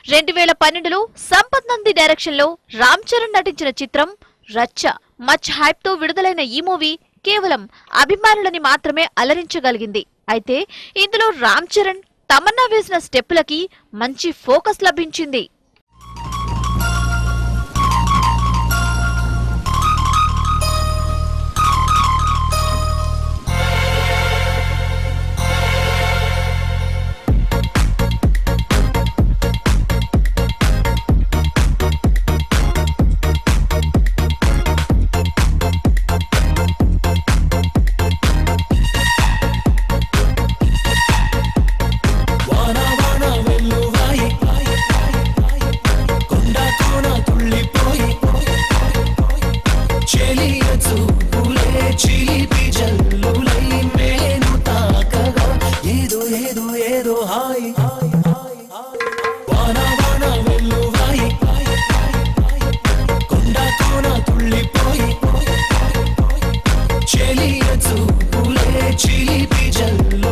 2012లో Sampath Nandi direction లో రామ్ చరణ్ నటించిన చిత్రం రచ్చ. మచ్ హైప్ తో విడుదలైన ఈ మూవీ కేవలం అభిమానులని మాత్రమే అలరించగలిగింది. అయితే ఇందులో రామ్ చరణ్, తమన్నా వేసిన స్టెప్పులకి మంచి ఫోకస్ లభించింది. Chili,